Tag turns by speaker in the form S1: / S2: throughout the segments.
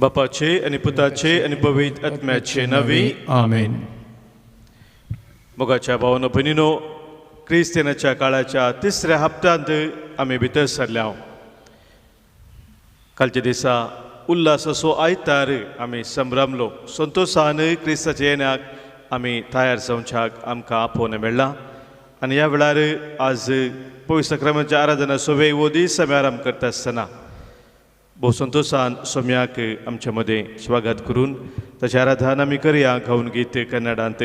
S1: बापाचे आणि पुताचे आणि पवित्र आत्म्याचे नावे
S2: आमेन.
S1: मोगाच्या भावानो भयणीनो, क्रिस्तियनाच्या काळाच्या तिसऱ्या हप्त्यांत आमी भितर सरल्या. कालच्या दिसा उल्हास असो आयतार आमी संभ्रमलो. संतोषान क्रिस्ताच्या येण्याक आमी तयार जावच्याक आमकां आपोवन मेळ्ळां. आनी ह्या वेळार आज पवित्र सक्रामेंताच्या आराधना सोवे हो दीस आमी आराम करता आसतना भोव संतोषान सोम्याक आमच्या मदें स्वागत करून ताची आराधना आमी करया. गावन गीत कन्नडांत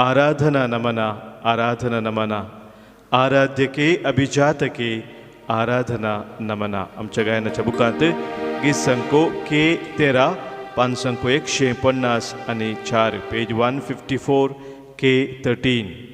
S1: आराधना नमना आराधना नमना आराध्यके अभिजातके आराधना नमना. आमच्या गायनाच्या बुकांत गीत संको K13 पान संको 150 आणि 4 पेज 154 K13.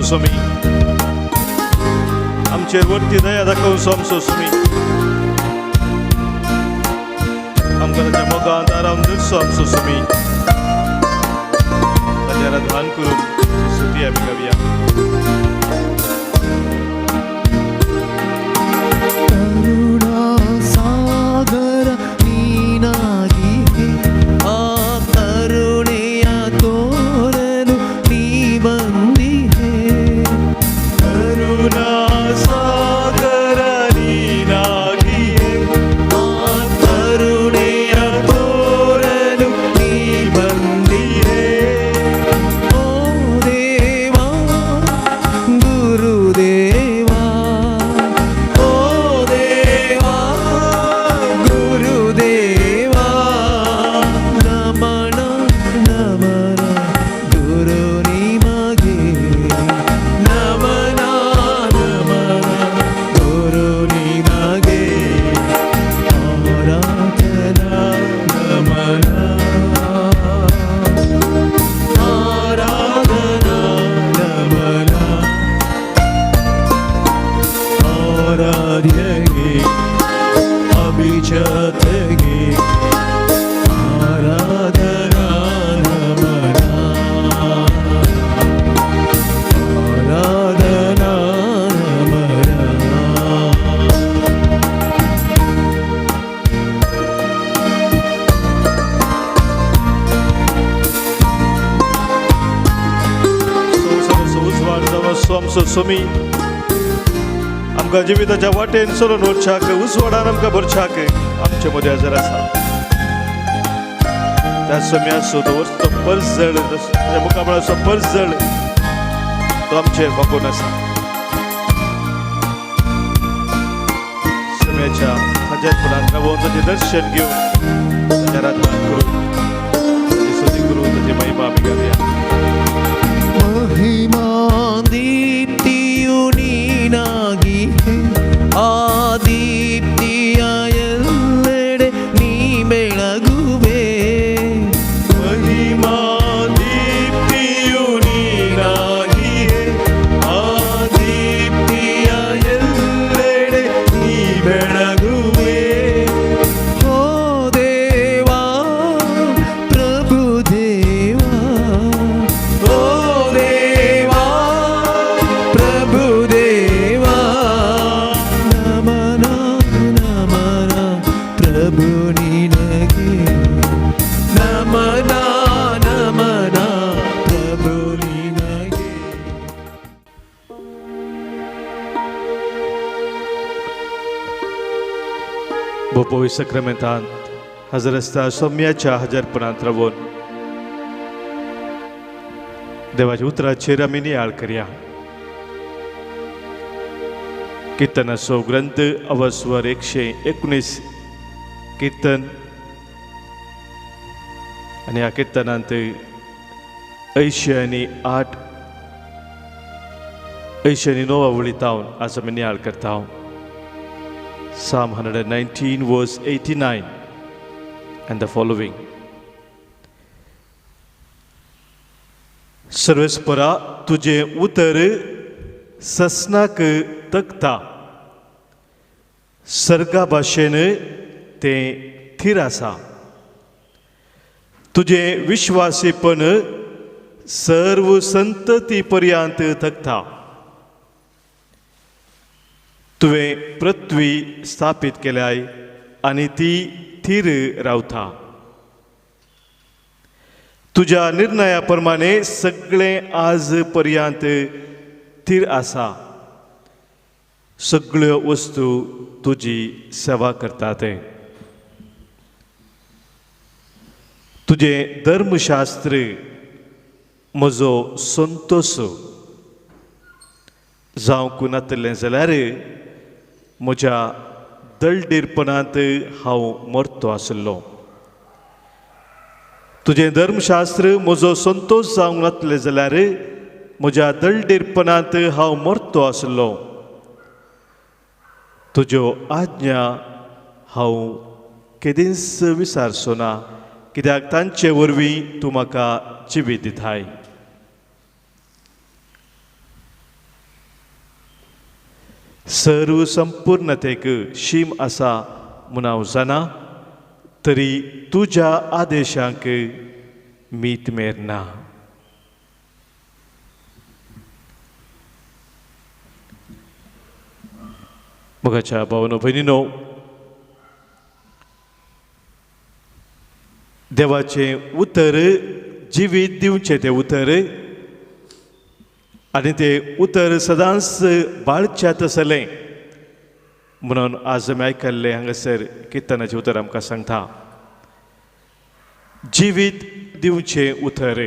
S1: सोमी आमचेर वरती दया दाखोवन सोमसो सोमी आमकां ताच्या मोगांत आराम दिवचो आमचो सोमी. ताचें आराधन करून स्तुती आमी गावया. सोमी आमकां जिविताच्या वाटेन चलून व्हरच्याक उजवाडान आमकां भरच्याक आमचे मदें हजर आसा. त्या सोम्या तो परजळ त्या मुखामळाचो परजळ तो आमचेर वागून आसा. सोम्याच्या हजरपणांत रावून ताचें दर्शन घेवन ताचें आराधना करून ताची स्तुती करून ताची महिमा आमी गावया.
S3: ಆದೀಪ್ತಿಯೆಲ್ಲೆಡೆ ನೀ ಬೆಳಗುವೆ
S1: ಮಹಿಮಾ ದೀಪ್ತಿಯು ನೀನಾಗಿಯೇ ಆದೀಪ್ತಿಯ ಎಲ್ಲೆಡೆ ನೀ ಬೆಳಗುವೆ. बोपोई सक्रामेंतांत हजर आसता सौम्याच्या हजरपणांत रावून देवाच्या उतराचेर आमी नियाळ करया. किर्तनाचो ग्रंथ अवस्वर 119 किर्तन आनी ह्या किर्तनांत 89 89 वळीतावन आज आमी नियाळ करता. Psalm 119 verse 89 and the following. सर्वेस्परा तुझे उतर ससनाक तकता, सर्गा भाशेन ते थीर आसा. तुझे विश्वासीपण सर्व संतती पर्यंत तकता. तुवें पृथ्वी स्थापीत केल्याय आनी ती थीर रावता. तुज्या निर्णया प्रमाणे सगळें आज पर्यंत थीर आसा. सगळ्यो वस्तू तुजी सेवा करतात. तुजें धर्मशास्त्र म्हजो संतोश जावंक नातलें जाल्यार म्हज्या दळदेरपणांत हांव मरतो आसलो. तुजें धर्मशास्त्र म्हजो संतोश जावंक नातलें जाल्यार म्हज्या दळदेरपणांत हांव मरतो आसलो. तुज्यो आज्ञा हांव केदींच विसारचो ना, कित्याक तांचे वरवीं तूं म्हाका जिवीत दिताय. सर्व संपूर्णतेक शीम आसा म्हूण हांव जाणा, तरी तुज्या आदेशांक मीत मेरना. मोगाच्या भावनो भयणीनो, देवाचें उतर जिवीत दिवचें तें उतर आनी तें उतर सदांच बाळच्यात आसलें म्हणून आज आमी आयकल्लें हांगासर किर्तनाचें उतर आमकां सांगता. जिवीत दिवचें उतर.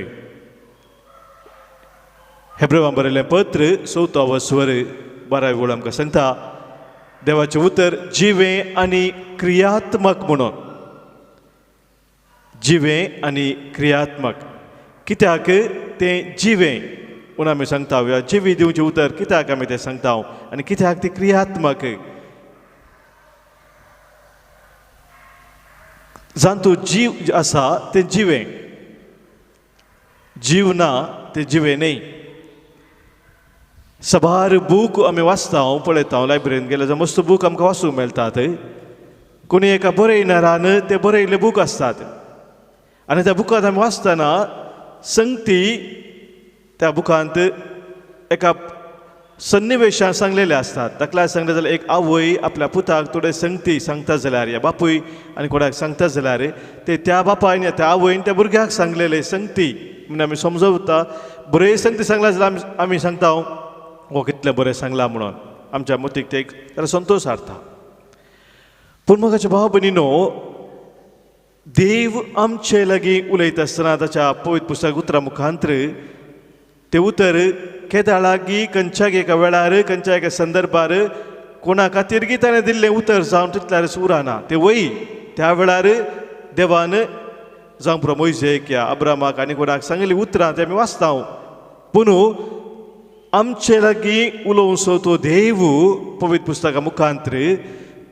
S1: हेब्रेवां बरयल्लें पत्र 4 वस्वर 12 वळ आमकां सांगता देवाचें उतर जिवें आनी क्रियात्मक म्हणून. जिवें आनी क्रियात्मक. कित्याक तें जिवें म्हणून आमी सांगता ह्या जिवीत दिवचें उतर कित्याक आमी तें सांगता आनी कित्याक तें क्रियात्मक. जातूं जीव आसा तें जिवें, जीव ना तें जिवें न्ही. सबार बूक आमी वाचता पळयता लायब्ररीन गेले जाल्यार मस्त बूक आमकां वाचूंक मेळटात. कोणी एका बरयणारान ते बरयल्ले बूक आसतात आनी त्या बुकांत आमी वाचतना संगती त्या बुकांत एका सन्निवेशान सांगलेले असतात. दाखला सांगले जाल्यार एक आवय आपल्या पुताक थोडे संगती सांगता जाल्यार या बापूय आनी कोणाक सांगता जाल्यार ते त्या बापायन या त्या आवयन त्या भुरग्याक सांगलेले संगती म्हणून आमी समजवता. बरे संगती सांगला जाल्यार आमी सांगता हो कितले बरें सांगला म्हणून आमच्या मतीक ते एक संतोश हाडटा. पूण मोगाच्या भाव भयणीनो, देव आमचे लागीं उलयता आसतना ताच्या पवित्र पुस्तक उतरां मुखांतर तें उतर केद्या लागीं खंयच्याय एका वेळार खंयच्याय एका संदर्भार कोणा खातीर ताणें दिल्लें उतर जावन तितल्यार उरना. तें वय त्या वेळार देवान जावं पुरो मोइजेक या अब्रामाक आनी कोणाक सांगिल्लीं उतरां तें आमी वाचता. पूण आमचे लागीं उलोवचो तो देव पवित्र पुस्तका मुखांतर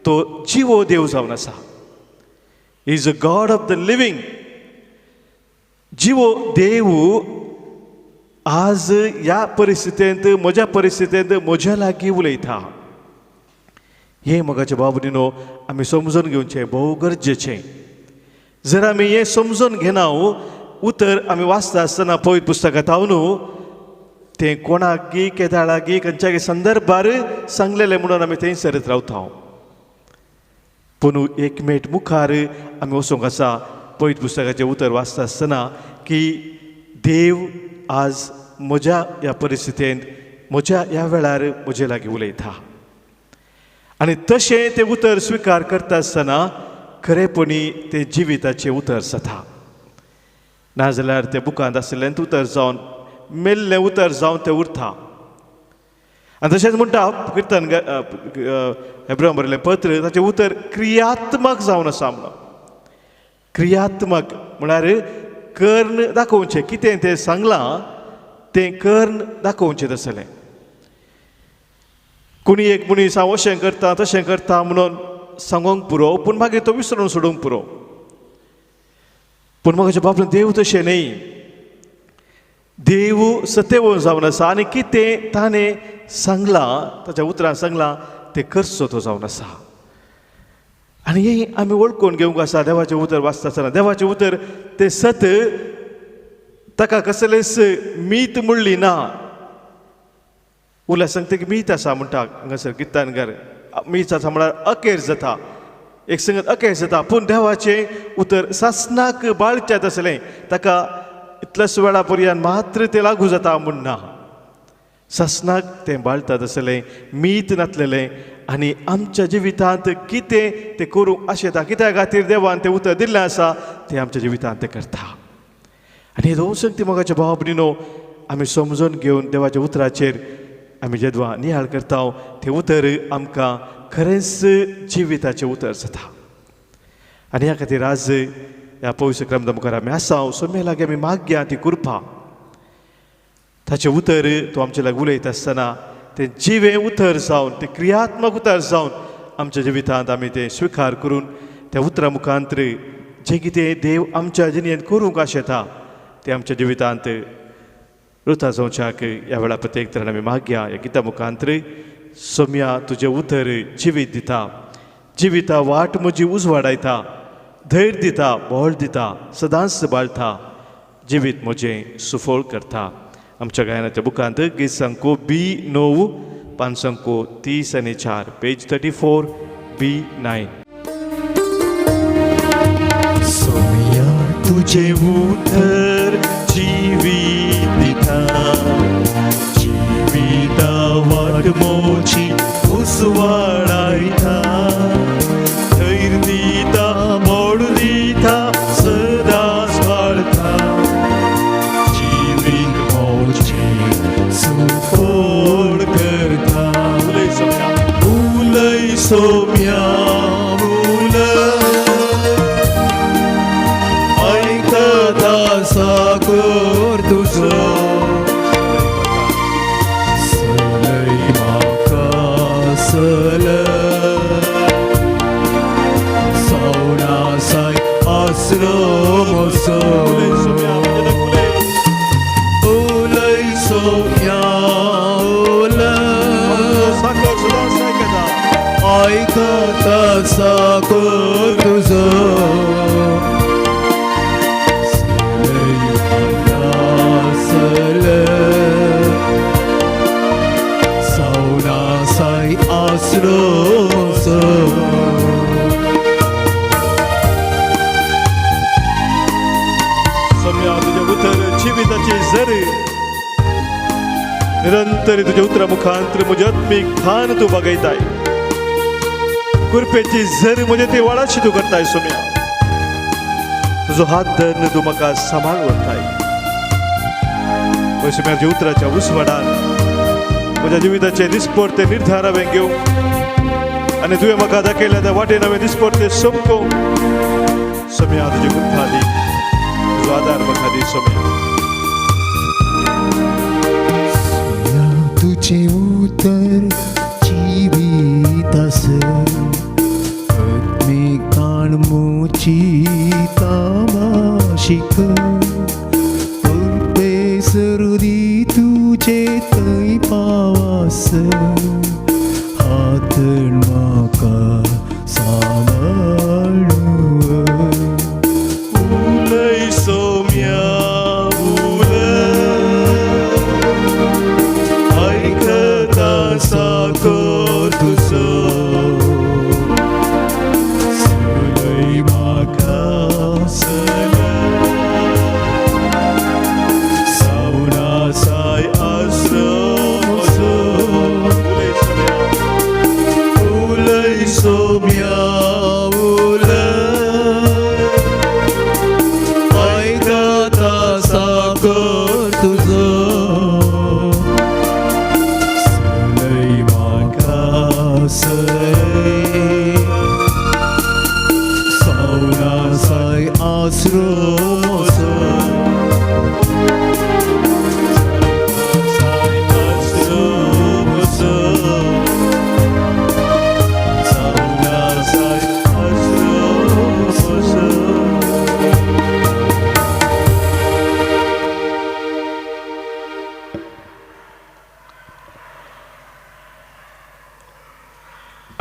S1: तो जिवो देव जावन आसा. He is a God of the living. जिवो देव आज ह्या परिस्थितींत म्हज्या परिस्थितींत म्हज्या लागीं उलयता. हें मोगाचें भाव भयणीनो आमी समजून घेवचें भोव गरजेचें. जर आमी हें समजून घेना उतर आमी वाचता आसतना पवित्र पुस्तकांत न्हू तें कोणाकी केद्या लागीं खंयच्याय संदर्भार सांगलेलें म्हणून आमी थंयसरच रावता. पूण एक मेट मुखार आमी वचूंक आसा पवित्र पुस्तकाचें उतर वाचता आसतना की देव आज म्हज्या ह्या परिस्थितींत म्हज्या ह्या वेळार म्हजे लागीं उलयता. आनी तशें तें उतर स्विकार करता आसतना खरेपणी तें जिविताचें उतर जाता. नाजाल्यार तें बुकांत आशिल्लें उतर जावन मेल्लें उतर जावन तें उरता. आनी तशेंच म्हणटा किर्तन हेब्रांक बरयल्लें पत्र ताचें उतर क्रियात्मक जावन आसा म्हणून. क्रियात्मक म्हळ्यार कर्ण दाखोवचें, कितें तें सांगलां तें कर्ण दाखोवचें तसलें. कोणी एक मनीस हांव अशें करता तशें करता म्हणून सांगोंक पुरो, पूण मागीर तो विसरून सोडूंक पुरो. पूण म्हाका बाबा देव तशें न्ही. देव सत्यव जावन आसा आनी कितें ताणें सांगलां ताच्या उतरांत सांगलां तें करचो तो जावन आसा. आनी हे आमी वळखून घेवंक आसा. देवाचें उतर वाचता आसतना देवाचें उतर तें सत ताका कसलेच मीत म्हणली ना. उलय सांगता की मीत आसा म्हणटा हांगासर किर्तनकार. मीत आसा म्हळ्यार अखेर जाता, एक संगत अखेर जाता. पूण देवाचें उतर सासणाक बाळच्यात आसलें, ताका इतल्याच वेळा पर्यंत मात्र तें लागू जाता म्हूण ना. सासणाक तें बाळतात आसलें, मीत नासलेलें. आनी आमच्या जिवितांत कितें तें करूंक आशेता, कित्या खातीर देवान तें उतर दिल्लें आसा तें आमच्या जिवितांत तें करता. आनी हे दोन संगती मोगाच्या भाव भयणीनो आमी समजून घेवन देवाच्या उतराचेर आमी जेदवा नियाळ करता. तें उतर आमकां खरेंच जिविताचें उतर जाता. आनी ह्या खातीर आज ह्या पवित्र क्रमांता मुखार आमी आसा. सोम्या लागीं आमी मागया ती कृपा. ताचें उतर तो आमचे लागीं उलयता आसतना तें जिवें उतर जावन, तें क्रियात्मक उतर जावन आमच्या जिवितांत आमी तें स्विकार करून त्या उतरा मुखांतर जें कितें देव आमच्या जिणेंत करूंक आशेता तें आमच्या जिवितांत रुता जावच्याक ह्या वेळा प्रत्येक तरान आमी मागया. ह्या गिता मुखांतर सोम्या तुजें उतर जिवीत दिता, जिविता वाट म्हजी उजवाडायता, धैर्य दिता, बोळ दिता, सदांच सांबाळटा, जिवीत म्हजें सुफोळ करता. आमच्या गायनाच्या बुकांत गीत संको B9 पांचसंको 30 आनी 4 पेज 34 B9.
S3: सोम्या तुझे उतर जिवीत दिता, जिविता वाट मोची उसवाडायता, धैर्य दिता, बोळ दिता, सदांच वाडता, जिवीत मोची सुफोळ करता. उलय सोम्या साकोर तुझो सलय म्हाका सल सवना साय आसरो मोसो. ओलय सोम्या आयकता साकोर तुझो
S1: सोम्या तुजें उतर जिविताची झर निरंतर तुज्या उतरा मुखांतर म्हजें आत्मीक खान तूं बागयताय. कुरपेची झर म्हजे ती वळाशी तूं करताय. सोम्या तुजो हात धरून तूं म्हाका सांबाळ व्हरताय. सोम्याच्या उतराच्या उसवाडान म्हज्या जिविताचे दिसपडते निर्धार हांवें घेवंक आनी तुवें म्हाका दाखयल्या त्या वाटेन हांवें दिसपडते सोंपोवंक. सोम्या तुजी कृपा दी, तुजो आदार म्हाका दी. सोम्या
S3: तुझे उतर जिवितास आत्मिकान मोची तामाशिक सरुदी तुझे थंय पावास हातण म्हाका सांबाळू. उलय सोम्या आयकता साकोर तुजो सलय म्हाका सल सोम्या ऐका साकर तुझो सलई म्हाका सलई सावना साय आसरो मोसो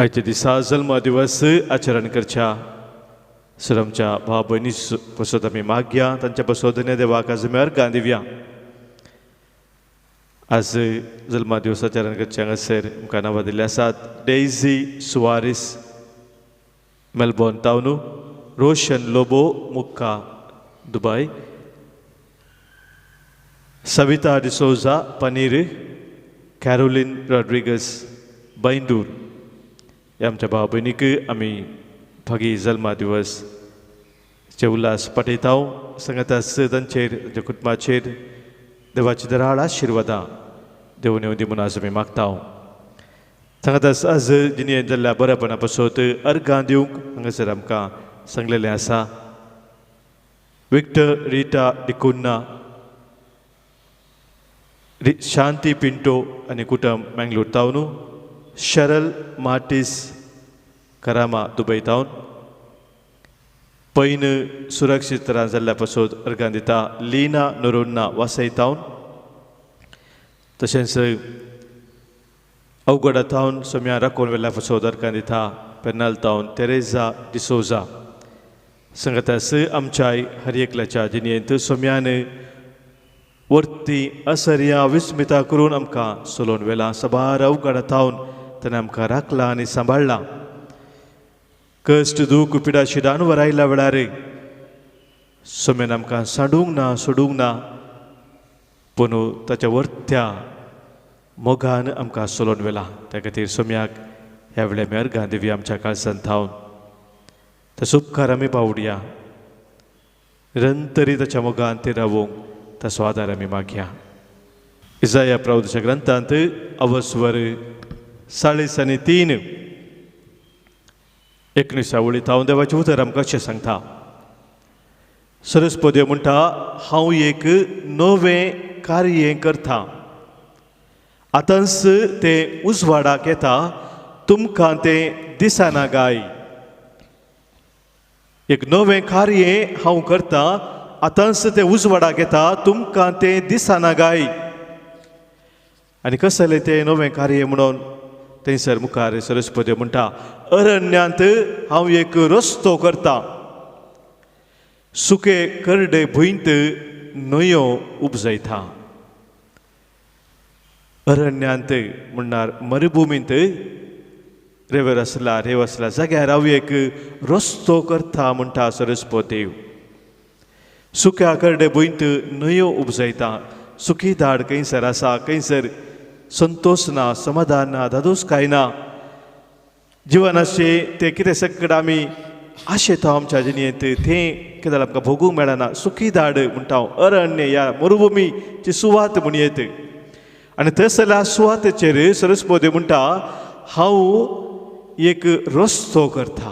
S1: आयच्या दिसा जल्म दिवस आचरण करच्या सर आमच्या भाव भयणी बसोद आमी मागया तांच्या बसोदने देवाक आज आमी अर्गां दिवया. आज जल्मा दिवस आचरण करचे हांगासर आमकां नांवां दिल्लीं आसात. डेझी सुवारीस मेलबॉर्न तावनू, रोशन लोबो मुक्का दुबय, सविता डिसोजा पनीर, कॅरोलिन रॉड्रिगस बैंदूर ह्या आमच्या भाव भयणीक आमी भागी जल्मा दिवस चे उल्हास पाठयता. सांगातास तांचेर तांच्या कुटुंबाचेर देवाची दराळ आशिर्वादां देवून येवं दी म्हणून आज आमी मागता. सांगातास आज जिणेंत जाल्ल्या बरेपणा पासत अर्गां दिवंक हांगासर आमकां सांगलेलें आसा. विक्टर रिटा डिकुन्ना, शांती पिंटो आनी कुटुंब मँगलोर तावनू, शरल मार्टिस करामा दुबय तावन, पैन सुरक्षीत तरान जाल्ल्या पासत अर्गां दिता. लिना नोरोन्ना वासय तावन, तशेंच अवघडा तावन सोम्या राखून वेल्ल्या पासत अर्गां दिता. पेर्नाल तावन तेरेजा डिसोजा. सांगातास आमच्याय हर एकल्याच्या जिणेंत सोम्यान वर्ती असर्या विस्मिता करून आमकां सोलोवन व्हेला. सबार अवघडा तावन ताणें आमकां राखला आनी सांबाळला. कश्ट दूख पिडा शिडान आयल्या वेळार सोम्यान आमकां सांडूंक ना सोडूंक ना, पूण ताच्या वर्त्या मोगान आमकां सोलोवन व्हेला. त्या खातीर सोम्याक ह्या वेळार आमी अर्गां दिवया आमच्या काळजांत थावन. ताचो उपकार आमी पावडया. निरंतरी ताच्या मोगान ते रावूंक ताचो आदार आमी मागया. इसाया प्रवचनाच्या ग्रंथांत अवस्वर 43:3 19 हांव देवाचें उतर आमकां अशें सांगता. सरस्वती म्हणटा, हांव एक नवें कार्य करता, आतांच तें उजवाडाक येता, तुमकां तें दिसना गाय. एक नवें कार्य हांव करता, आतांच तें उजवाडाक येता, तुमकां तें दिसना गाय. आनी कसलें तें नवें कार्य म्हणून थंयसर मुखार सरस्वती म्हणटा, अरण्यांत हांव एक रस्तो करता, सुके करडे भुंयत न्हंयो उपजयता. अरण्यांत म्हणल्यार मरुभुमींत रेव आसला जाग्यार हांव एक रस्तो करता म्हणटा सरस्वती. सुक्या करडे भुंयत न्हंयो उपजयता. सुखी दाड खंयसर आसा, खंयसर संतोश ना, समाधान ना, धादोसकाय ना. जिवनाचें तें कितें सगळें आमी आशेता आमच्या जिणेंत तें कितें आमकां भोगूंक मेळना. सुखी दाड म्हणटा हांव, अरण्य ह्या मरुभुमीची सुवात म्हणयत. आनी थंयसरल्या सुवातेचेर सरस्वती म्हणटा, हांव एक रस्तो करता.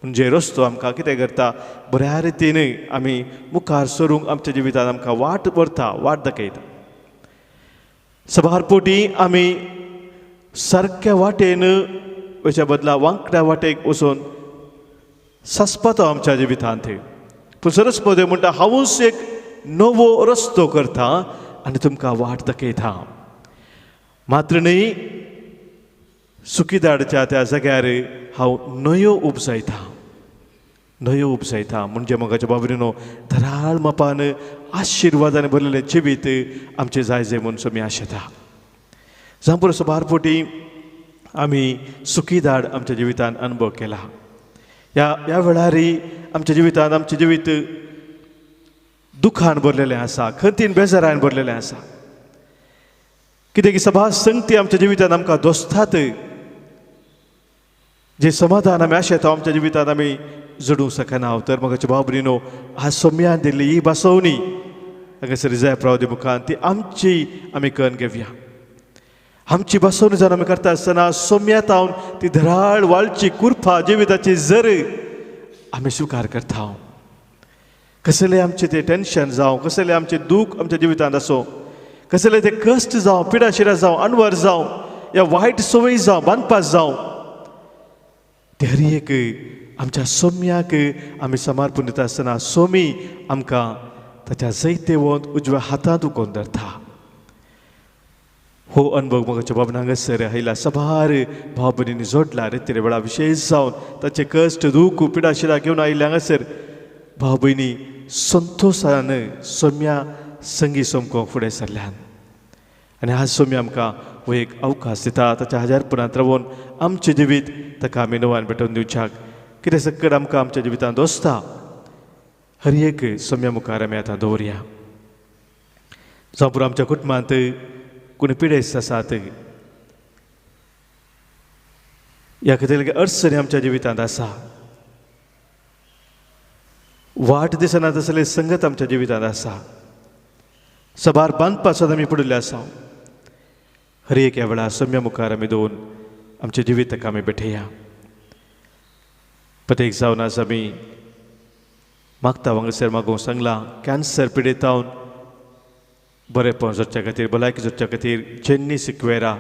S1: म्हणजे रस्तो आमकां कितें करता, बऱ्या रितीन आमी मुखार सरूंक आमच्या जिवितांत आमकां वाट व्हरता, वाट दाखयता. सबारपोटी आमी सारक्या वाटेन वच्या बदला वांकड्या वाटेक वचून सस्पता आमच्या जिवितांत. पूण सरस्वती म्हणटा, हांवूच एक नवो रस्तो करता आनी तुमकां वाट दाखयता. मात्र न्ही, सुखीदाडच्या त्या जाग्यार हांव न्हंयो उपजयता. न्हंयो उपजयता म्हणजे मोगाच्या बाबरीनो धराळ मापान आशिर्वादान भरलेलें जिवीत आमचें जाय जें म्हणून सोमी आशेता. जावं पुरो सबारपोटी आमी सुखीदाड आमच्या जिवितांत अनुभव केला. ह्या वेळार आमच्या जिवितांत आमचें जिवीत दुखान भरलेलें आसा, खंतीन बेजारान भरलेलें आसा. कित्याक सभा संगती आमच्या जिवितांत आमकां दोसतात. जे समाधान आमी आशेता आमच्या जिवितांत आमी जडूंक शकना तर म्हाका भाव भयणीनो आज सोम्यान दिल्ली ही बसवणी हांगासर जाय प्रवदी मुखान ती आमची आमी करून घेवया. आमची बसवणी जावन आमी करता आसतना सोम्यात हांव ती धराळ वाळची कुरफा जिविताची जर आमी स्विकार करता. कसले आमचे ते टेन्शन जावं कसले आमचे दूख आमच्या जिवितांत आसूं कसले ते कश्ट जावं पिडाशिरा जावं अनवर जावं या वायट संवय जावं बांदपास जावं ते हर एक आमच्या सोम्याक आमी समर्पण दिता आसतना सोमी आमकां ताच्या जैते वोंत उजव्या हातांत उखोवन धरता. हो अनुभव म्हाका बाबा हांगासर आयला सबार भाव भयणींनी जोडला रितीरे वेळा विशेश जावन ताचे कश्ट दूख पिडाशिरा घेवन आयिल्ले हांगासर भाव भयणी संतोशान सोम्या संगी सोमको फुडें सरल्यान आनी आज सोम्या आमकां हो एक अवकाश दिता ताच्या हजारपणांत रावून आमचें जिवीत ताका आमी नव्यान भेटोवन दिवच्याक कितें सकट आमकां आमच्या जिवितांत दोसता हर एक सोम्या मुखार आमी आतां दवरया. जावं पुरो आमच्या कुटुंबांत कोणी पिडेस्त आसात ह्या खातीर अडचणी आमच्या जिवितांत आसा वाट दिसना तसले संगत आमच्या जिवितांत आसा सबार बांदपासत आमी पडिल्ले आसा हर एक ह्या वेळार सोम्या मुखार आमी दवरून आमचें जिवीत ताका आमी भेटया. प्रत्येक जावन आज आमी मागता हांगासर मागूंक सांगलां कॅन्सर पिडेतावन बरेपण जोडच्या खातीर भलायकी जोडच्या खातीर जेन्नी सिक्वेरा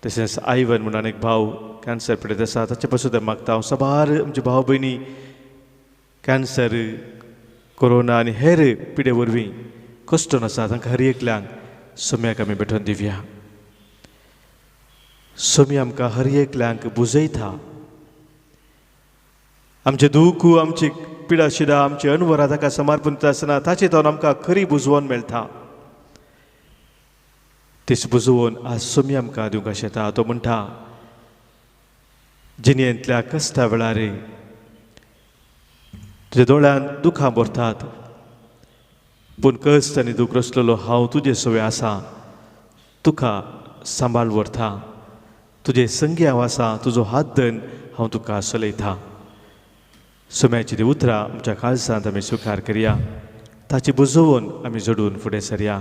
S1: तशेंच आयवन म्हणून एक भाव कॅन्सर पिडेत आसा ताचे पासून मागता हांव सबार आमचे भाव भयणी कॅन्सर कोरोना आनी हेर पिडे वरवीं कश्टून आसा तांकां हर एकल्यांक सोम्याक आमी भेटोवन दिवया. सोमी आमकां हर एकल्यांक बुजयता आमचे दूख आमची पिडाशिरा आमची अनवरां ताका समर्पण दिता आसतना ताचे तावन आमकां खरी बुजवण मेळटा. तीच बुजवण आज सोमी आमकां दिवंक आशेता. तो म्हणटा जिणेंतल्या कश्टा वेळार तुज्या दोळ्यान दुखां भरतात पूण कश्ट आनी दूख रचलेलो हांव तुजे सवय आसा तुका सांबाळ व्हरता तुजे संगी हांव आसा तुजो हात धरून हांव तुका चलयता. सोम्याची ती उतरां आमच्या काळजांत आमी स्विकार करया ताची बुजवण आमी जोडून फुडें सरया.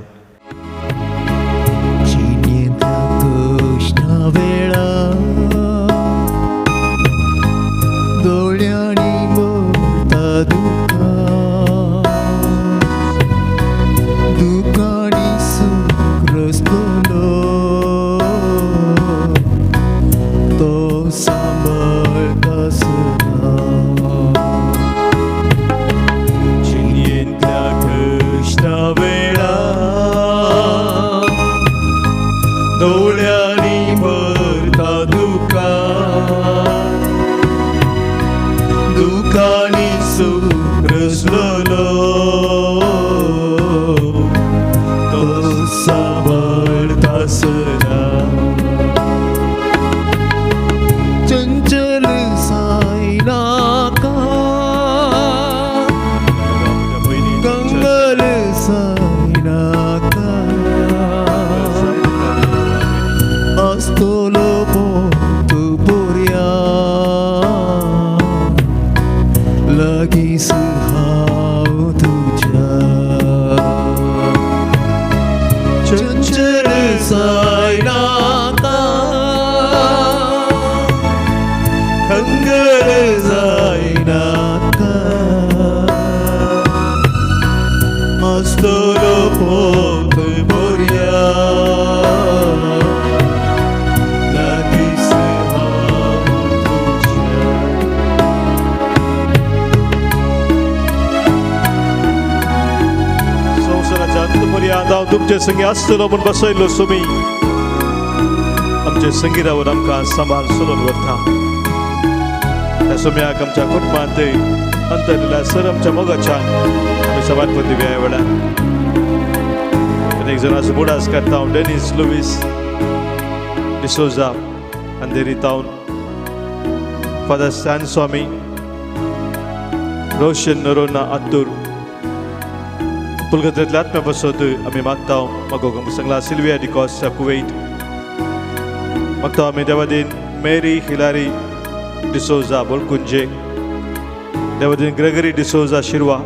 S1: तुमचे संगी आसतलो म्हूण बसयल्लो सोमी आमचे संगी रावन आमकां सांबाळ चलोवन व्हरता. त्या सोम्याक आमच्या कुटुंबांत अंतरलेल्या सर आमच्या मोगाच्यान आमी समर्पण दिवया. ह्या वेळार एक जाणांचो बुडास करता हांव डेनिस लुईस डिसोजा अंधेरी टावन फादर स्टॅन स्वामी रोशन नरोना आत्तूर पुलगत्यांतल्या आत्म्या पासत आमी मागता मागोवंक सांगला सिल्विया डिकॉस कुवेट मागता आमी देवादीन मेरी हिलारी डिसोजा बोलकुंजे, देवादीन ग्रेगरी डिसोजा शिरवा,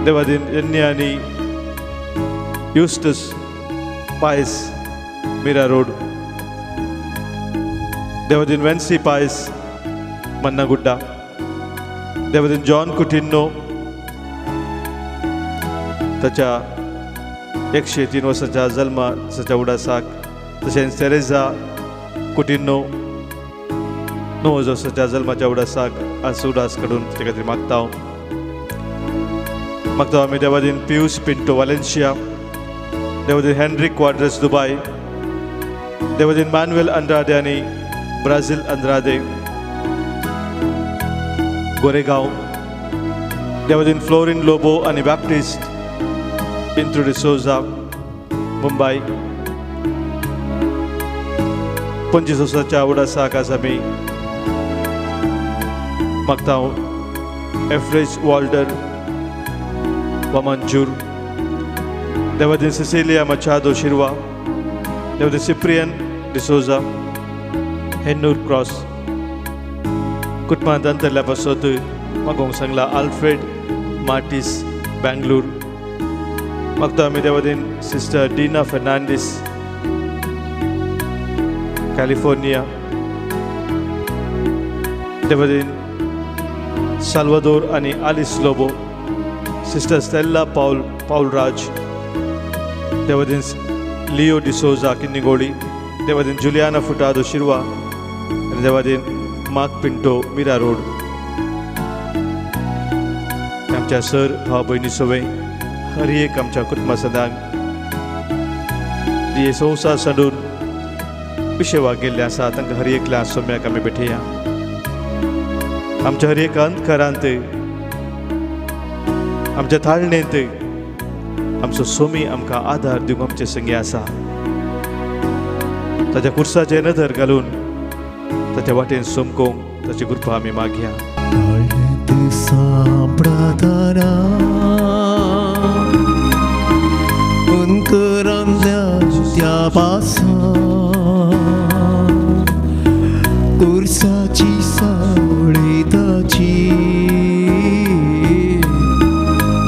S1: देवादीन यन्नी आणि युस्टस पायस मीरा रोड, देवादीन वेन्सी पायस मन्नागुड्डा, देवादीन जॉन कुटिन्नो ताच्या 103 वर्साच्या जल्माच्या उडासाक, तशेंच तेरेजा कुटिन्नो 9 वर्साच्या जल्माच्या उडासाक आज उडास काडून ताचे खातीर मागता आमी देवादीन पियुस पिंटो वालेन्सिया, देवादीन हेनरिक क्वाड्रस दुबय, देवादीन मानुएल अंद्रादे आणि ब्राझील अंद्रादे गोरेगाव, देवादीन फ्लोरिन लोबो आणि बॅप्टिस्ट इंट्रो डिसोजा मुंबई, 25 वर्साच्या उडासाक आज आमी मागता एफ्रेज वॉल्डर वामंजूर, देवादीन सिसिलिया मचादो शिरवा, देवादीन सिप्रियन डिसोजा हेन्नूर क्रॉस, कुटुंबांत अंतरल्या पासत मागोंक सांगला आल्फ्रेड मार्टिस बेंगलूर, मागता आमी देवादीन सिस्टर डीना फर्नांडीस कॅलिफोर्निया, देवादीन साल्वादोर आणि आलिस लोबो, सिस्टर स्टेल्ला पाउल राज, देवादीन लिओ डिसोजा किन्निगोळी, देवादीन जुलियाना फुटादो शिरवा आणि देवादीन मार्क पिंटो मीरा रोड. आमच्या सर भाव भयणी सोवे हर एक आमच्या कुटुंबा सदांक जी संवसार सोडून पिशेवाक गेल्ले आसा तांकां हर एकल्या सोम्याक आमी भेटया. आमच्या हर एक अंतकारांत आमच्या थाळणेंत आमचो सोमी आमकां आधार दिवंक आमचे संगी आसा. ताच्या कुर्साचे नदर घालून ताच्या वाटेन सोमकोंक ताची कृपा आमी मागया.
S3: कुर्साची सावळी ताची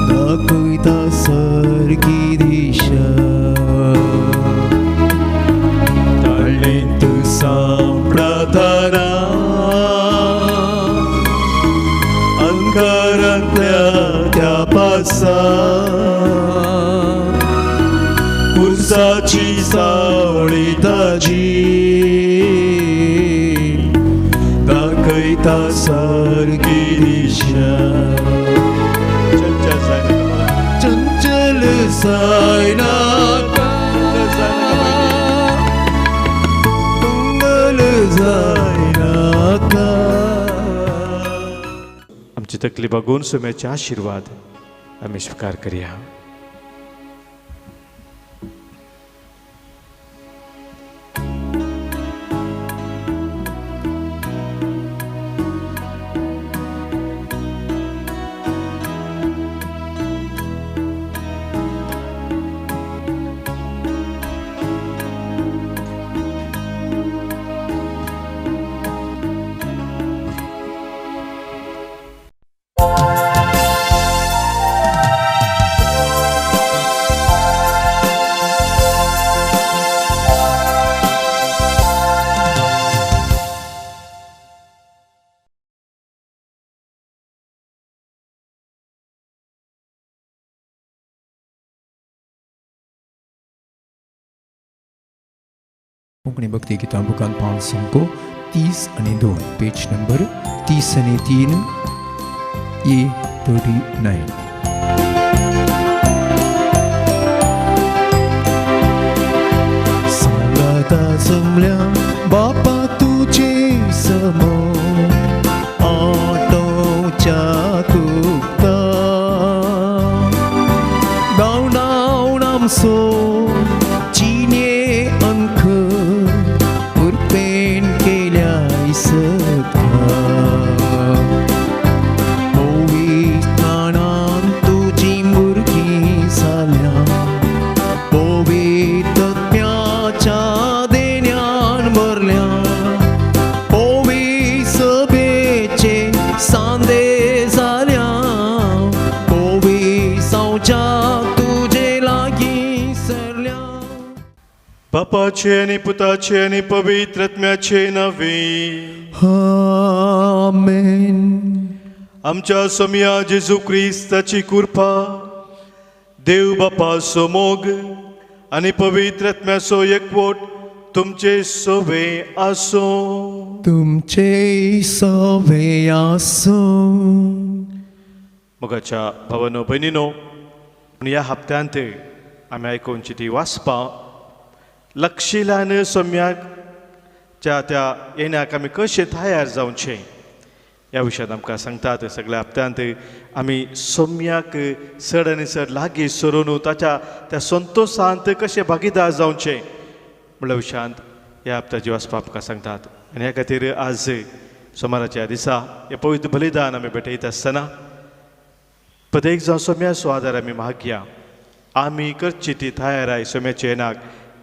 S3: दाखयता सर्गी दिशा, ताळ्ळेंत सांप्रताना अंकारांतल्या त्या पासा कुर्साची सावळी ताची दाखयता सर्गी दिशा. चंचल जायनाका, तुंगल जायनाका.
S1: आमची तकली बघून सोम्याचे आशीर्वाद आमी स्वीकार करया.
S2: कोंकणी भक्ती गितां बुकान 530 आणि 2 पेज नंबर 30 आणि 3 A39.
S3: सांगाता जमल्या बापा तुझे समोर आटोच्या तुका गावडावण आमचो चिने अंक उरपेन केल्या इसता ओवितानान तुझी भुरगीं जाल्या ओवितत्म्याच्या
S1: बापाचे आणि पुताचे आणि पवित्रात्म्याचे नावे.
S3: आमेन.
S1: आमच्या सोम्या जेजू ख्रिस्ताची कृपा, देव बापाचो मोग आणि पवित्रात्म्याचो एकवट तुमचे सोबे आसो.
S3: तुमचे सवे आसो.
S1: मोगाच्या भावांनो भयणीनो, ह्या हप्त्यांत आमी आयकोवची ती वाचपा लक्षिलान सोम्याक त्या येण्याक आमी कशें तयार जावचें ह्या विशयात आमकां सांगतात. सगळ्या हप्त्यांत आमी सोम्याक चड आनी चड लागीं सरून ताच्या त्या संतोशांत कशें भागीदार जावचें म्हणल्या विशयांत ह्या हप्त्याची वाचपा आमकां सांगतात. आनी ह्या खातीर आज सोमाराच्या दिसा हें पवित्र बलिदान आमी भेटयता आसतना प्रत्येक जावन सोम्याचो आदार आमी मागया. आमी करची ती तयाराय सोम्याच्या येणाक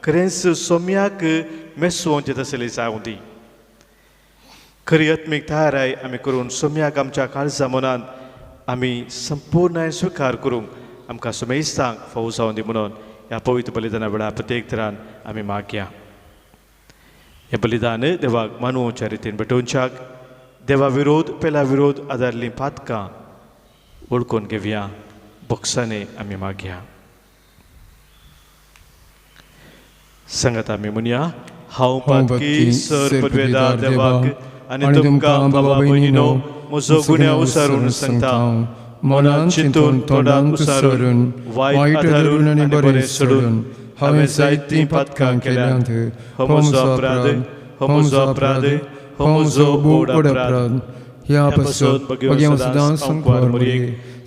S1: खरेंच सोम्याक मेसोवचें तसली जावं दी. खरी आत्मीक तयाराय आमी करून सोम्याक आमच्या काळजा मनांत आमी संपूर्ण स्विकार करूंक आमकां सोमेस्तांक फावो जावं दी म्हणून ह्या पवित्र बलिदाना वेळार प्रत्येक तरान आमी मागया. हें बलिदान देवाक मानूच्या रितीन भेटोवच्याक देवा विरोध पेला विरोध आदारलीं पातकां वळखून घेवया. बोक्साने आमी मागया. सांगात आमी म्हणया. हांव पातकी सर पदवेदार देवाक आनी तुमकां बाबा भयणीनो म्हजो गुन्यांव उसारून सांगता. मनान चिंतून तोंडान उसारून वायट आदारून आनी बरें सोडून हांवें जायतीं पातकां केल्यांत. हो म्हजो अपराध, हो म्हजो अपराध, हो म्हजो बोड अपराध.
S3: ह्या पासून भगवान सदांच संकवार मरे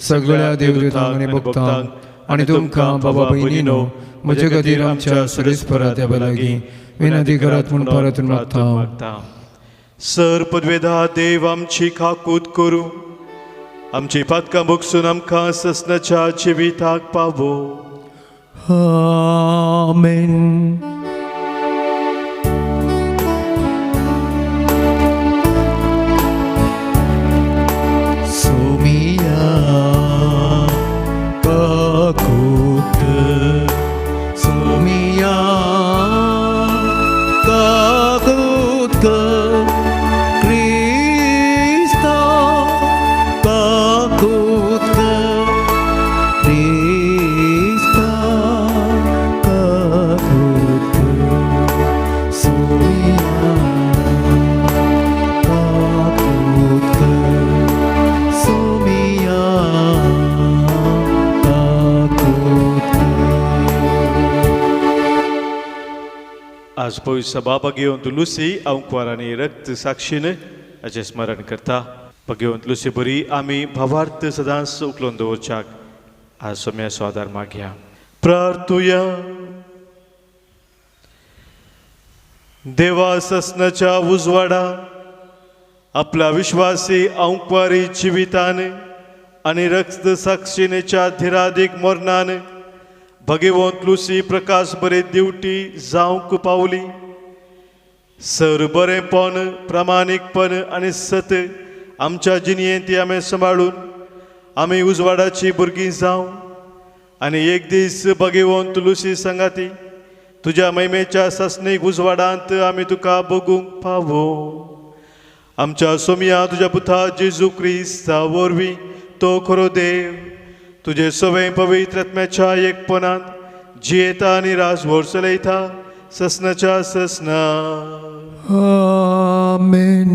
S3: सगळ्या देवदूतांक आनी भक्तांक आनी तुमकां बाबा भयणीनो म्हजे खातीर आमच्या सरेस्परा देवा लागीं विनंती करात म्हूण परतून मागता.
S1: सर पदवेदार देव आमची खाकूत करूं. आमची पातकां भोगसून आमकां ससनाच्या जिविताक पावो.
S3: आमेन. सोमिया काकूत, सोमिया काकूत, क्रिस्ता काकूत, क्रिस्ता काकूत, सोमिया काकूत, सोमिया
S1: आज पवित्र सभा घेवन तुलसी अंकवार आनी रक्त साक्षीन हाचें स्मरण करता. घेवन तुलसी बरी आमी भावार्थ सदांच उखलून दवरच्याक आज सोम्याचो आदार मागया. प्रार्थुया. देवा ससनाच्या उजवाडा आपल्या विश्वासी अंकवारी जिवितान आनी रक्त साक्षीनेच्या धिरादीक मरणान भगवंत तुलसी प्रकाश बरे दिवटी जावंक पावली. सर बरेपण, प्रामाणीकपण आनी सत आमच्या जिणयेंत आमी सांबाळून आमी उजवाडाची भुरगीं जावं आनी एक दीस भगवंत तुलसी सांगाती तुज्या महिमेच्या ससनीक उजवाडांत आमी तुका बगूंक पावो. आमच्या सोम्या तुज्या पुता जेजू क्रिस्ता वरवीं तो खरो देव तुजे सवय पवित्र आत्म्याच्या एकपणांत जियेता आनी राजभर चलयता ससनाच्या ससना.
S3: आमेन.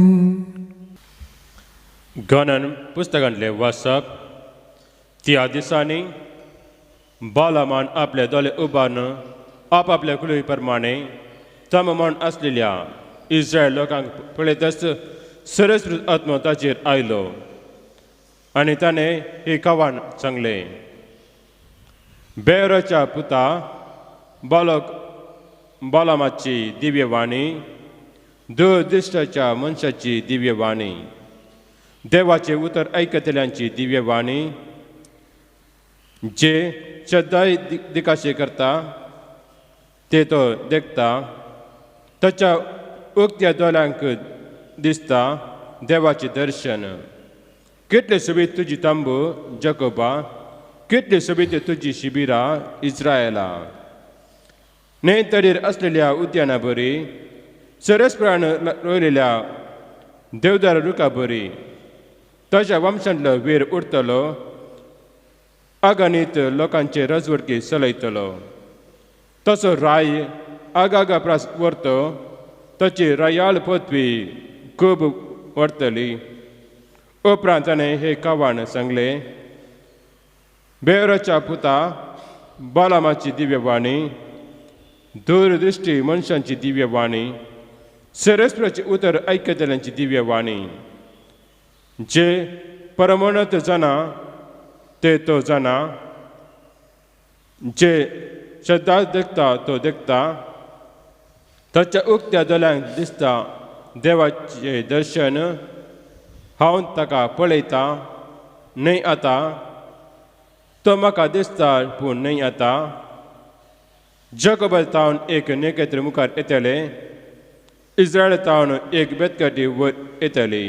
S4: गणन पुस्तकांतले वाचप. त्या दिसांनी बालामान आपले दोले उबारून आपापल्या कुळी प्रमाणे तम म्हण आसलेल्या इस्रायल लोकांक पळयतच सरस्वत आत्मो ताचेर आयलो आनी ताणें हे कवान सांगलें. बेराच्या पुता बालामाची दिव्यवाणी, दुर्दिश्टाच्या मनशाची दिव्यवाणी, देवाचे उतर ऐकतल्यांची दिव्यवाणी, जे श्रद्धाय दिकाशे करता ते तो देखता, ताच्या उक्त्या दोळ्यांक दिसता देवाचे दर्शन. कितले सोबीत तुजी तंबू जकोबा, कितले सोबीत तुजी शिबिरां इस्रायला. न्हंयतडीर असलेल्या उद्याना बरी, सरस्परान रोयलेल्या देवदार रुखा बरी. ताच्या वंशांतलो वीर उरतलो, अगणित लोकांचे रजवडकी चलयतलो. तसो राय आगागा प्रास व्हरतो, ताची रायाळ पदवी खूब व्हरतली. उपरांत ताणें हे कावाण सांगले. बेवराच्या पुता बालामाची दिव्यवाणी, दूरदृश्टी मनशांची दिव्यवाणी, सरस्वराची उतर ऐकतल्यांची दिव्यवाणी. जे परमोन्नत जाणा ते तो जाणा, जे श्रद्धा देखता तो देखता. ताच्या उक्त्या दोळ्यांक दिसता देवाचें दर्शन. हांव ताका पळयता, न्हय आतां. तो म्हाका दिसता पूण न्हय आतां. जगभर तावन एक नखेत्र मुखार येतले, इस्रायल तावन एक बेतकाटी वयर येतली.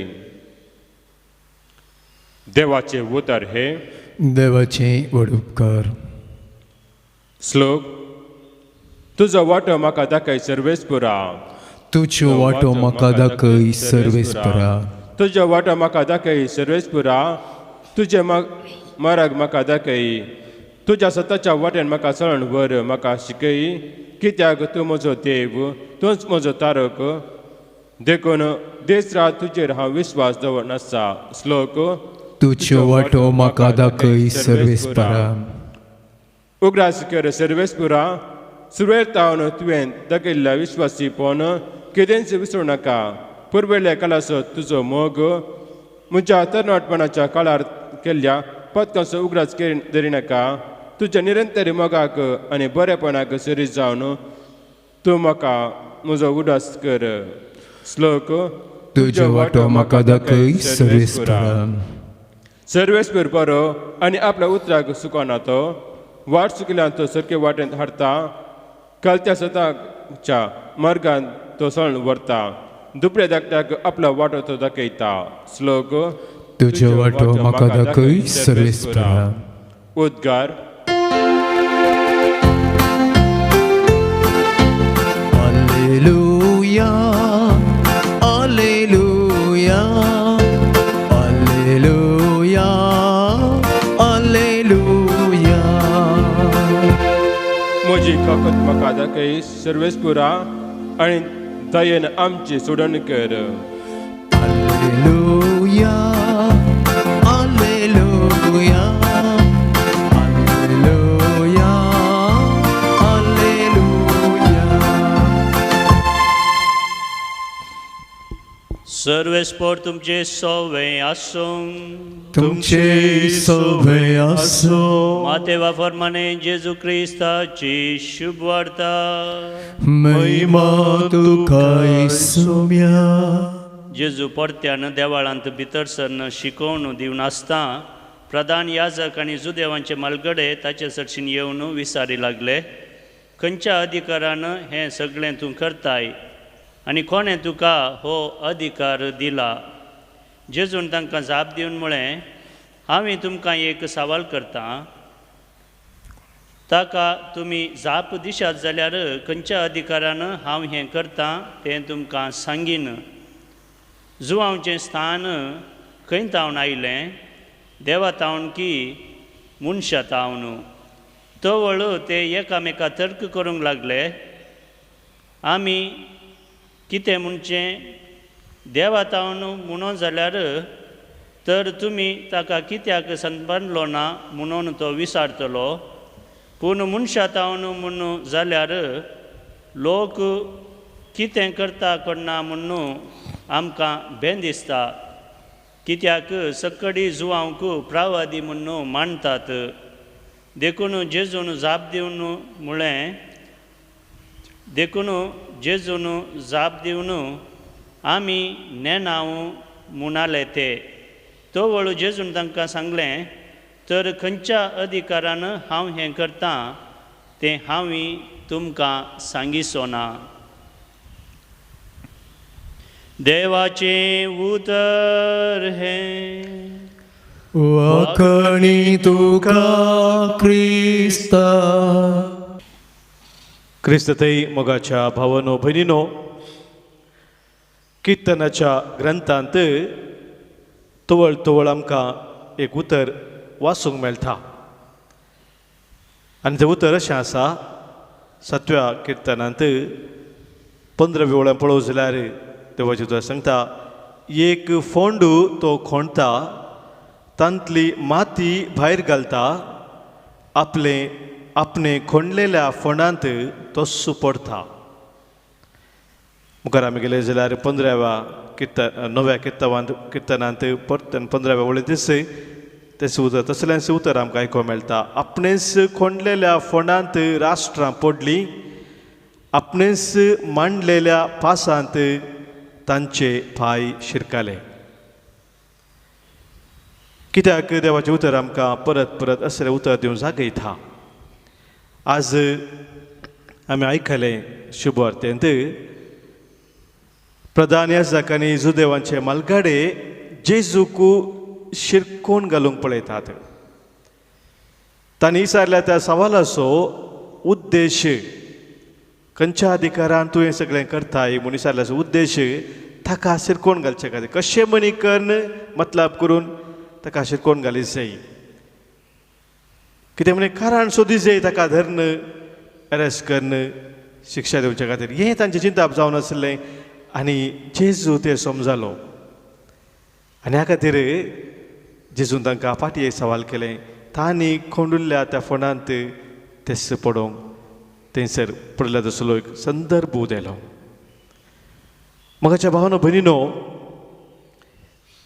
S4: देवाचे उतर हे.
S2: देवाचे व्हड उपकार.
S4: श्लोक. तुजो वांटो म्हाका दाखय सर्वेस्पुरा.
S2: तुज्यो वांटो म्हाका दाखय सर्वेस्परा.
S4: तुजो वांटो म्हाका दाखय सर्वेस्पुरा. तुजे मार्ग म्हाका दाखय. तुज्या स्वताच्या वाटेन म्हाका चलण व्हर. म्हाका शिकय, कित्याक तूं म्हजो देव, तूंच म्हजो तारक. देखून दीस रात तुजेर हांव विस्वास दवरनासता. श्लोक.
S2: तुज्यो वांटो म्हाका दाखय सर्वेस्परा.
S4: उगडास कर सर्वेस्पुरा. सुरवेर तावन तुवें दाखयल्ल्या विश्वासीपण केदेंच विसरूं नाका. पुर्वेल्या काळाचो तुजो मोग म्हज्या तरणाटपणाच्या काळार केल्ल्या पथकांचो उगडास धरिनाका. तुज्या निरंतर मोगाक आनी बरेपणाक सरी जावन तूं म्हाका म्हजो उडास कर. श्लोक.
S2: तुज्यो वांटो म्हाका दाखय सर्वेस्परा.
S4: सर्वेस्पर बरो आनी आपल्या उतराक सुकना तो. वाट चुकिल्ल्यान तो सारके वाटेंत हाडटा. कालत्या सताच्या मार्गान तो सण व्हरता. दुपऱ्या धाकट्याक आपलो वाटो तो दाखयता. श्लोक.
S2: तुज्यो वांटो म्हाका दाखय सर्वेस्परा.
S4: उद्गार.
S2: Alleluia, Alleluia, Alleluia, Alleluia.
S4: म्हजी काकत म्हाका दाखय सर्वेस्पुरा आनी दयेन आमची सोडण कर.
S2: Alleluia, Alleluia, Alleluia, Alleluia.
S5: सर्वेस्पर तुमचे सवे आसूं.
S2: तुमचे सवे आसो.
S5: मातेवा फरमाने जेजू क्रिस्ताची शुभ वार्ता.
S2: महिमा तुका येसुम्या.
S5: जेजू परत्यान देवाळांत भितर सरन शिकोवन दिवन आसता प्रधान याजक आनी जुदेवांचे मालगडे ताचे सरशीन येवन विचारी लागले, खंयच्या अधिकारान हें सगळें तूं करताय आनी कोणें तुका हो अधिकार दिला? जेजून तांकां जाप दिवन म्हळें, हांवें तुमकां एक सवाल करता. ताका तुमी जाप दिशात जाल्यार खंयच्या अधिकारान हांव हें करतां तें तुमकां सांगीन. जुवांवचें स्थान खंय तावन आयलें? देवा तावन की मनशा तावन? तवळ ते एकामेका तर्क करूंक लागले. आमी कितें म्हणचें? देवा तावन म्हणून जाल्यार तर तुमी ताका कित्याक संबांदलो ना म्हणून तो विचारतलो. पूण मनशा तावन म्हणून जाल्यार लोक कितें करता करना म्हणून आमकां भें दिसता. कित्याक सकडी जुवांक प्रावादी म्हणून मांडटात. देखून जेजून जाप दिवन म्हळें, जेजून जाप दिवन आमी नेनांव म्हणाले ते. तवळ जेजून तांकां सांगलें, तर खंयच्या अधिकारान हांव हें करतां तें हांवें तुमकां सांगिसो ना. देवाचें उतर हें.
S2: वाखाणी तुका क्रिस्ता.
S1: क्रिस्ततई मोगाच्या भावनो भयणीनो, किर्तनाच्या ग्रंथांत तवळ तवळ आमकां एक उतर वाचूंक मेळटा आनी तें उतर अशें आसा 7व्या किर्तनांत 15व्या वळ्यान पळोवं जाल्यार देवाचें उतर सांगता, एक फोंडू तो खोंडता, तांतली माती भायर घालता, आपणे खोंडलेल्या फोंडांत तो सुपडता. मुखार आमी गेले जाल्यार 9व्या किर्तनांत परत 15व्या वळेंत तें उतर तसलेंच उतर आमकां आयकोंक मेळटा. आपणेच खोंडलेल्या फोंडांत राष्ट्रां पडलीं, आपणेच मांडलेल्या पासांत तांचे पांय शिरकाले. कित्याक देवाचें उतर आमकां परत परत असलें उतर दिवन जागयता. आज आमी आयकलें शुभ वार्तेंत प्रधान याजक आनी जुदेवांचे मालगाडे जेजूक शिरकोवन घालूंक पळयतात. तांणी विचारल्या त्या सवालाचो उद्देश, खंयच्या अधिकारान तूं हें सगळें करताय म्हूण विचारल्याचो उद्देश ताका शिरकोवन घालचे खातीर, कशें मनी कर्ण मतलब करून ताका शिरकोवन घाली जाय. कितें म्हणे कारण सोदी जाय ताका धरन अरेस्ट करन शिक्षा दिवचे खातीर, हें तांचें चिंतप जावन आसलें. आनी जेजू तें समजलो आनी ह्या खातीर जेजून तांकां फाटीं एक सवाल केलें. तांणी खोंडुल्ल्या त्या फोंडांत तेस पडोवंक थंयसर पडल्या तसलो एक संदर्भ दिलो. म्हाज्या भावनो भयणीनो,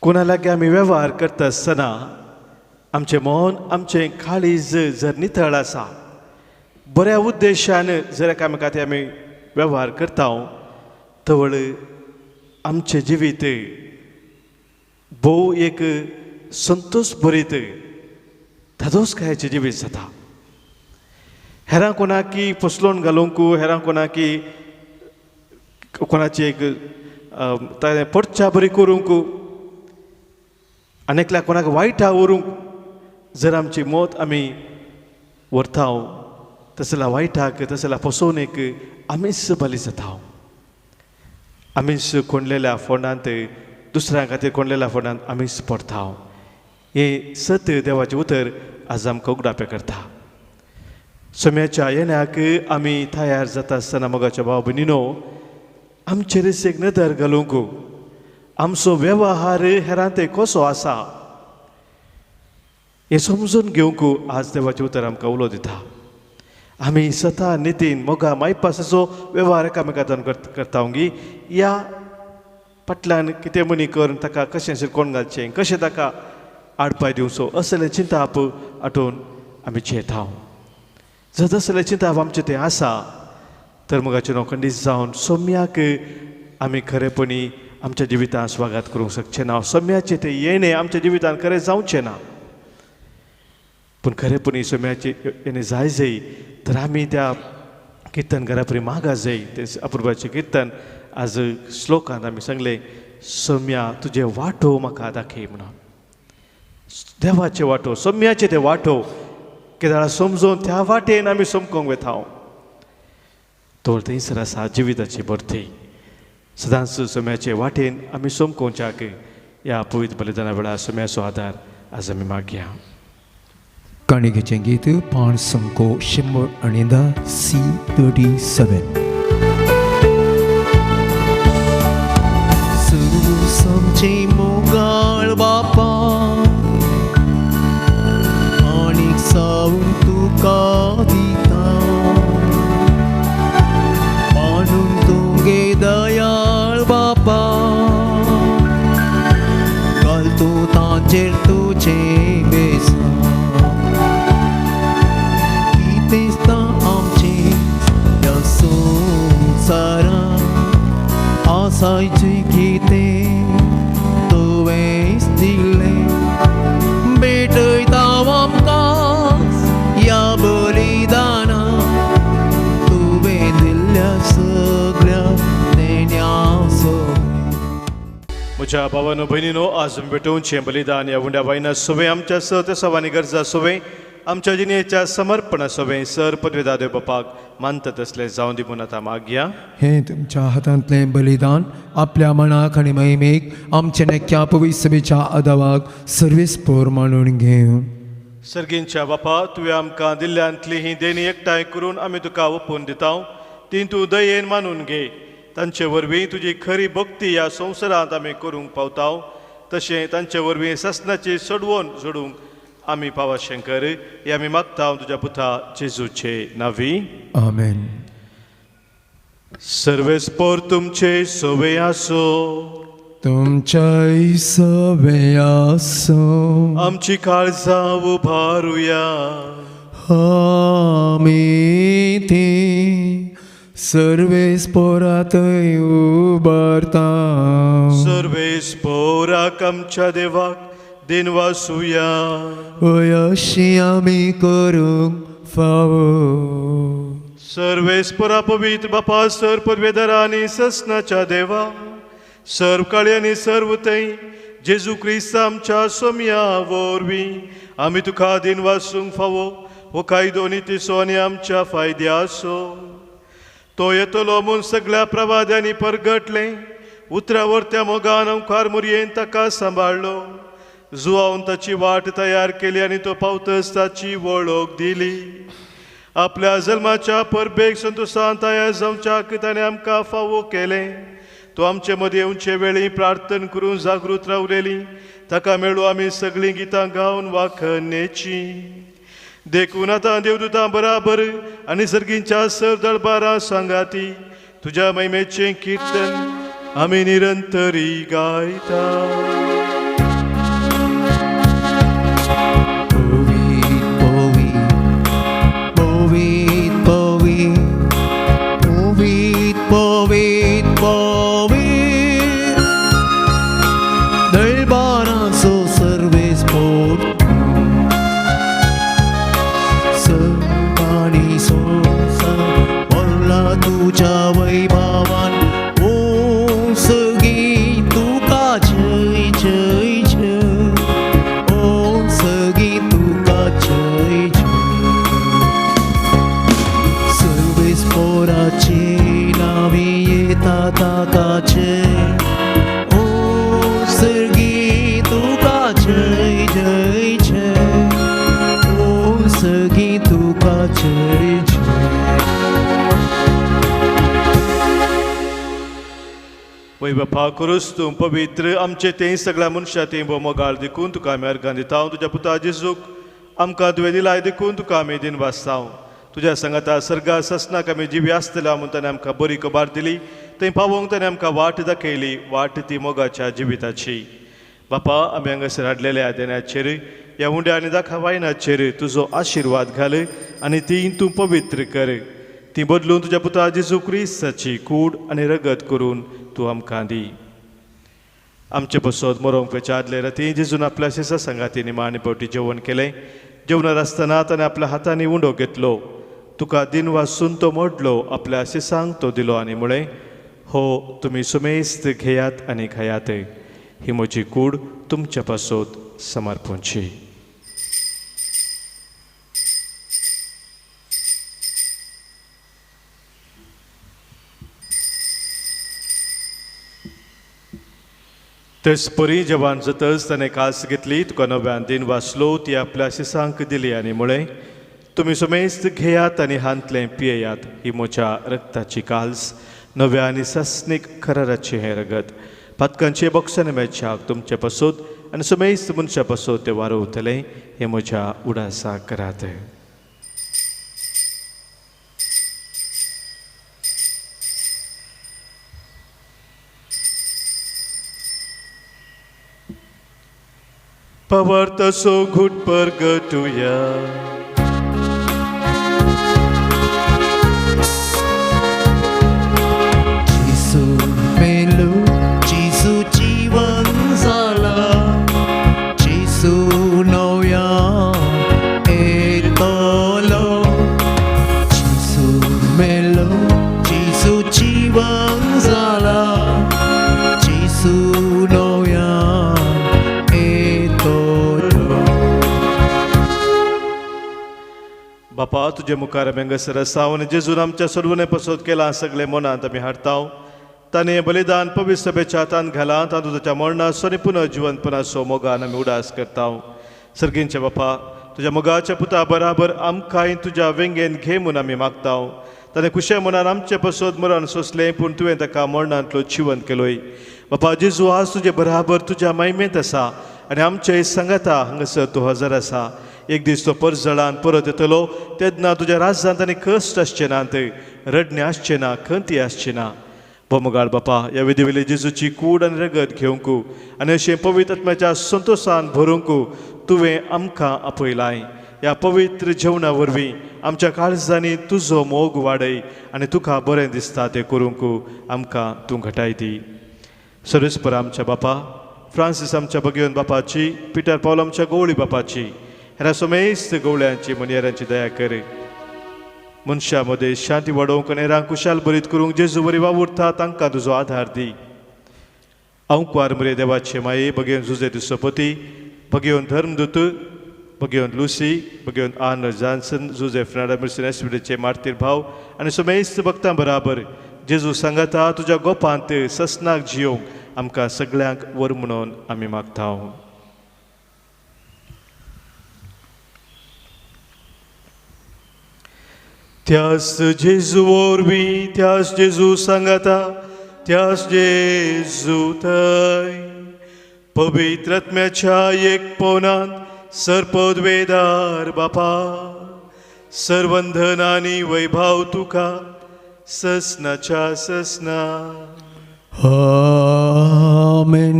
S1: कोणा लागीं आमी वेव्हार करता आसतना आमचें मन, आमचें काळीज जर नितळ आसा, बऱ्या उद्देशान जर एकामेकांत आमी वेव्हार करता, तवळ आमचें जिवीत भोव एक संतोश भरीत धादोसकायेचें जिवीत जाता. हेरां कोणाकी फसलोवन घालूंक, हेरां कोणाकी कोणाची एक परच्या बरी करूंक, आनी एकल्याक कोणाक वायटा व्हरूंक जर आमची मत आमी व्हरता, तसल्या वायटाक, तसल्या फसवणेक आमीच बली जाता. आमीच खोंडलेल्या फोंडांत, दुसऱ्यां खातीर खोंडलेल्या फोंडांत आमीच पडटा. हें सत्य देवाचें उतर आज आमकां उगडापे करता. सोम्याच्या येण्याक आमी तयार जाता आसतना मोगाच्या भाव भयणीनो, आमचेर एक नदर घालूंक, आमचो वेव्हार हेरांत कसो आसा हें समजून घेवंक आज देवाचें उतर आमकां उलो दिता. आमी स्वता नितीन मोगा मायपासाचो वेव्हार एकामेकांतल्यान करता गी, या फाटल्यान कितें मनी करून ताका कशें शिरकोवन घालचें, कशें ताका आडपाय दिवचो, असलें चिंताप आटोवन आमी जियेता. जर असलें चिंताप आमचें तें आसा तर मोगाचें नांव खंडीत जावन सोम्याक आमी खरेपणी आमच्या जिवितांत स्वागत करूंक शकचे ना. सोम्याचें तें येणें आमच्या जिवितांत खरें जावचें ना. पूण खरेपणी सोम्याचें येणें जाय जाय तर आमी त्या किर्तन घरा परी मागा जाय. तें अपुर्बाचें किर्तन आज श्लोकांत आमी सांगलें, सोम्या तुजे वाटो म्हाका दाखय म्हणून. देवाचे वाटो, सोम्याचे ते वाटो केदार समजून त्या वाटेन आमी सोमकोंक वेता. तो थंयसर आसा जिविताची बर्थी. सदांच सोम्याचे वाटेन आमी सोमकोवच्याक ह्या पवित्र बलिदाना वेळार सोम्याचो आदार आज आमी मागया.
S2: काणिकेचें गीत पाण संको 110 C37.
S3: समचे मोगाळ बापा आनीक सावून तुका दिता, मानून तुगे दयाळ बापा, घालतो तांचेर तुजे बेसा. कितेंच आमचे ह्या संवसारांत आसायचें कितें तुवेंच दिलें, भेटयता आमकां ह्या बलिदाना, तुवें दिल्ल्या सगळ्या नेण्याचो.
S1: म्हज्या भावानो भयणीनो, आज भेटोवचें बलिदान ह्या उंड्या वायना सोवे आमच्या स त्या सवानी गरजा सोवे आमच्या जिणेच्या समर्पणा सोबे सर पदवेदादे बापाक मानतात असले जाऊन दी म्हणून आता मागया.
S3: हे तुमच्या हातांतले बलिदान आपल्या मनाक आनी महिमेक आमच्या नेक्या पवित्र सभेच्या आदावाक सर्वेस्पोर मानून घेऊ.
S1: सर्गींच्या बापा तुवें आमकां दिल्ल्यांतली ही देणी एकठांय करून आमी तुका ओपून दिता. ती तूं दयेन मानून घे. तांचे वरवीं तुजी खरी भक्ती ह्या संवसारांत आमी करूंक पावता. तशें तांचे वरवीं ससनाची सोडवण सोडूंक आमी पावा शंकर हे आमी मागता तुज्या पुता जेजूचे नावी.
S3: आमेन.
S1: सर्वेस्पोर तुमचे सोवे आसो.
S3: तुमच्या सवे आसो.
S1: आमची काळजां उबारुया.
S3: आमी ती सर्वेस्पोरात उबारता.
S1: सर्वेस्पोराक आमच्या देवाक दिन वासुया.
S3: अशी आमी करूंक फावो.
S1: सर्वेस्परा पवित्र बापा सर पदवेदारा आनी ससनाच्या देवा सर्व काळी आनी सर्व थंय जेजू क्रिस्त आमच्या सोम्या वरवीं आमी तुका दिन वासूंक फावो हो कायदो नितीसो आनी आमच्या फायद्या आसो. तो येतलो म्हूण सगळ्या प्रवाद्यांनी परगटले. उतरावरत्या मोगान ओंकार मुरयेन ताका सांबाळलो. जुआवन ताची वाट तयार केली आनी तो पावतच ताची वळख दिली. आपल्या जल्माच्या परबेक संतोशान तयार जावच्याक ताणें आमकां फावो केले. तो आमचे मदीं येवचे वेळी प्रार्थना करून जागृत रावलेली. ताका मेळून आमी सगळीं गितां गावन वाखणेची. देखून आतां देवदूतां बराबर आनी सर्गींच्या सर दरबारां सांगाती तुज्या महिमेचें कीर्तन आमी निरंतरी गायता. वै बापा करूस तूं पवित्र आमचे तें सगळ्या मनशां तें मोगाळ देखून तुका आमी अर्गां दिता. तुज्या पुता जेजूक आमकां दुवे दिलाय देखून तुका आमी दिन वाचता. तुज्या सांगाता सर्गा ससनाक आमी जिवी आसतल्या म्हूण ताणें आमकां बरी खबर दिली. थंय पावोवंक ताणें आमकां वाट दाखयली. वाट ती मोगाच्या जिविताची. बापा आमी हांगासर हाडलेल्या देण्याचेर ह्या उंड्या आनी दाखवायनाचेर तुजो आशिर्वाद घाल आनी ती तूं पवित्र कर. ती बदलून तुज्या पुता जेजू क्रिस्ताची कूड आनी रगत करून तूं आमकां दी. आमचे बसत मरोंक वेच्या आदले राती जेजून आपल्या शिसा संगाती निमाणे पावटी जेवण केलें. जेवणात आसतना ताणें आपल्या हातांनी उंडो घेतलो. तुका दिन वासून तो मोडलो. आपल्या शिसांक तो दिलो आनी म्हळें हो तुमी सुमेस्त घेयात आनी खायात. ही म्हजी कूड तुमच्या पासत समर्पणची. तेचपरी जवान जातच ताणें कास घेतली. तुका नव्यान दिन वाचलो. ती आपल्या शिसांक दिली आनी म्हळें तुमी सुमेस्त घेयात आनी हांतलें पियेयात. ही म्हज्या रक्ताची काल्स नव्या आनी सस्नीक कराराची हें रगत. पातकांचे बॉक्सांनी मेळच्याक तुमचे पासत आनी सुमेस्त मनशा पासत ते वारोवतले. हें म्हज्या उडासाक करात. Pavartaso good purgatoria.
S3: Jesu melu, Jesu jivan zala, Jesu noya etolo. Jesu melu, Jesu jivan zala, Jesu noya.
S1: बापा तुझे मुखार आमी हांगासर आसा आनी जेजून आमच्या सर्वने पसोत केला सगळे मनांत आमी हाडटाव ताणे बलिदान पवित्र सभेच्या हातान घाला तातूंत ताच्या मरणाचो आनी पुनः जिवंतपणाचो मोगान आमी उडास करताव सर्गींचे बापा तुज्या मोगाच्या पुता बराबर आमकांय तुज्या वेंगेन घे म्हूण आमी मागताव ताणें कुशे मनान आमचे पसोत मरण सोंसलें पूण तुवें ताका मरणांतलो जिवंत केलोय बापा जेजू आज तुजे बराबर तुज्या महिमेंत आसा आनी आमचे सांगाता हांगासर तूं हजर आसा एक दीस तो परत जळान परत येतलो तेन्ना तुज्या राज्यांत आनी कश्ट आसचे नात रडणे आसचे ना खंती आसचे ना मोगाळ बापा ह्या विधीवेली जेजूची कूड आनी रगत घेवंकू आनी अशें पवित्र आत्म्याच्या संतोशान भरूंकू तुवें आमकां आपयलाय ह्या पवित्र जेवणा वरवीं आमच्या काळजांनी तुजो मोग वाडय आनी तुका बरें दिसता तें करूंक आमकां तूं घटाय दी सर्वेस्पर आमच्या बापा फ्रांसीस आमच्या भगिवन बापाची पिटर पौल आमच्या गवळी बापाची हेरा सोमेस्त गवळ्यांची मनियारांची दया कर मनशा मदें शांती वाडोवंक आनी हेरांक कुशाल बरीत करूंक जेजू बरी वावुरता तांकां तुजो आधार दी अंकुवार मरे देवाचे माये भगिवन जुजे दुसोपती भगिवन धर्मदूत भगिवन लुसी भगिवन आन जॉन्सन जुजे फ्रांडा मिर्सन एसविडेचे मार्तीर भाव आनी सोमेस्त भक्तां बराबर जेजू सांगाता तुज्या गोपांत ससनाक जियोंक आमकां सगळ्यांक वर म्हणून आमी मागताव त्यास जेजू वरवीं त्यास जेजू सांगाता त्यास जेजू थंय पवित्र आत्म्याच्या एकपणांत सर्पद्वेदार बापा सर्वंधन आनी वैभव तुका ससनाच्या ससना
S2: आमेन.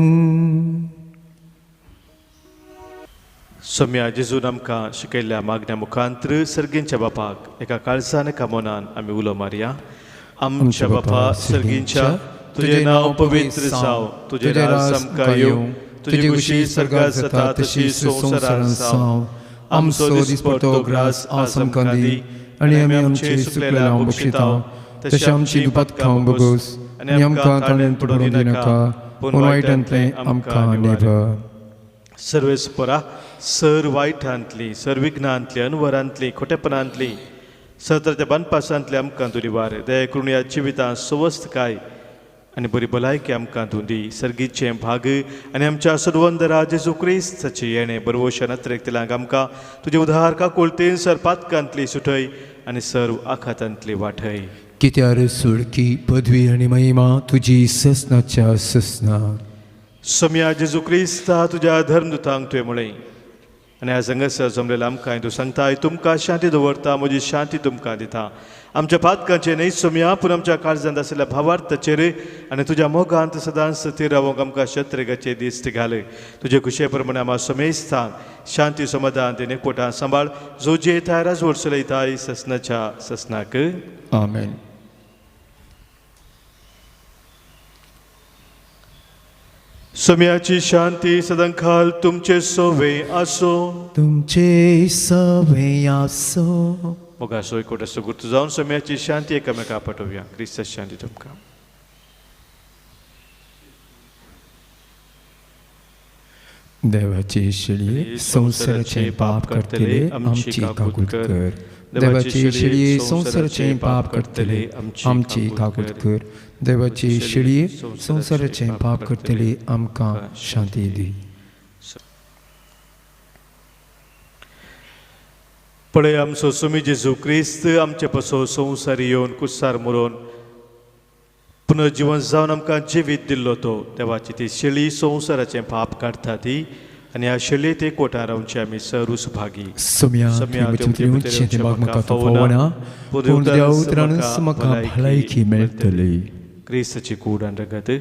S1: सोम्या जेजून आमकां शिकयल्ल्या मागण्या मुखांतर सर्गींच्या बापाक एका काळजान एका मनान आमी उलो मारया. आमच्या बापा सर्गींच्या तुजें नांव पवित्र जावं तुजें राज आमकां येवं तुजी खुशी सर्गार जाता तशी संवसारांत जावं आमचो दिसपडटो ग्रास आज आमकां दी
S2: आनी आमी आमचे सुकलेल्या बक्षितांव तशें आमची दुपात खावंक बगोस आनी आमकां ताणेन पडूंक दिनाका पूण वायटांतलें आमकां निभर.
S1: सर्वेस्परा सर वायटांतली सर विघ्नांतली अनवरांतली खोटेपणांतली सतराच्या बानपासांतली आमकां तूं निवार दया करून ह्या जिवितांत स्वस्थ काय आनी बरी भलायकी आमकां तूं दी सर्गीचे भाग आनी आमच्या सर्वंदरा जेजू क्रिस्ताचे येणे बरवोशा नत्रेक आमकां तुजे उदार काकुळतेन सर पातकांतली सुटय आनी सर्व आखातांतली वाठय.
S2: कित्यार सुडकी पदवी आनी महिमा तुजी ससनाच्या ससना.
S1: सोम्या जेजू क्रिस्ता तुज्या धर्मदुतांक तुवें म्हळें आनी ह्या संघर्सार जमलेल्या आमकां तूं सांगताय तुमकां शांती दवरता म्हजी शांती तुमकां दिता. आमच्या पातकांचे न्हय सोम्या पूण आमच्या काळजांत आशिल्ल्या भावार्थाचेर आनी तुज्या मोगांत सदांच स्थिर रावंक आमकां शत्रेगाचे दिश्ट घाल. तुजे खुशे प्रमाणे आमकां सोमेस्तांक शांती समाधान तें एकवटान सांबाळ जो जे येताय राजवट चलयताय ससनाच्या ससनाक.
S2: आमेन.
S1: सोम्याची शांती सदांखाल तुमचे सोवे आसो
S2: तुमचे सवे आसो.
S1: मोगा सोय कोट सुगुर्त जावन सोम्याची शांती एकामेका पाठोवया. क्रिस्ताची शांती तुमकां.
S2: देवाची शिळी संवसाराचे पाप करतले आमची काकूट कर. देवाची शिळी संवसाराचे पाप करतले आमची काकूट कर. देवाची शिळी संवसाराचे पाप करतले आमकां शांती दी.
S1: पळय आमचो सुमी जेजू क्रिस्त आमचे पसो संवसार येवन कुसार मरोवन पुनर्जीवन जावन आमकां जिवीत दिल्लो तो देवाची ती शेळी संवसाराचें पाप काडटा ती आनी ह्या शेळयेत एक कोठार रावचे आमी सरूस भागी.
S2: सोम्या म्हाका फोवना पूण त्या उतरानच म्हाका भलायकी मेळटली.
S1: क्रिस्ताची कूड आनी रगत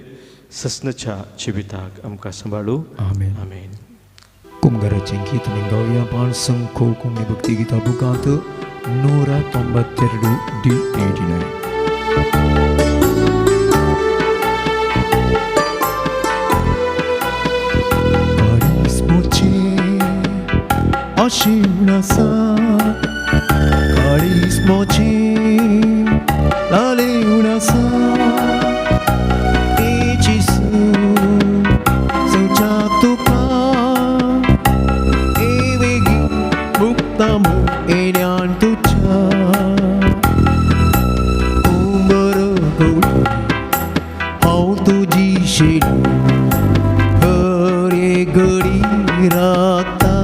S1: ससनाच्या जिविताक आमकां सांबाळू.
S2: आमेन.
S1: आमेन.
S2: कुमगाराचें गीत आमी गावया. पाण संखो कोंकणी भक्ती गितां बुकांत 192 D89. Aşinasa karismochi laleunasa ichisu senchatuka ewegi muktamu enyan tucha Shilu हरे घडी राखता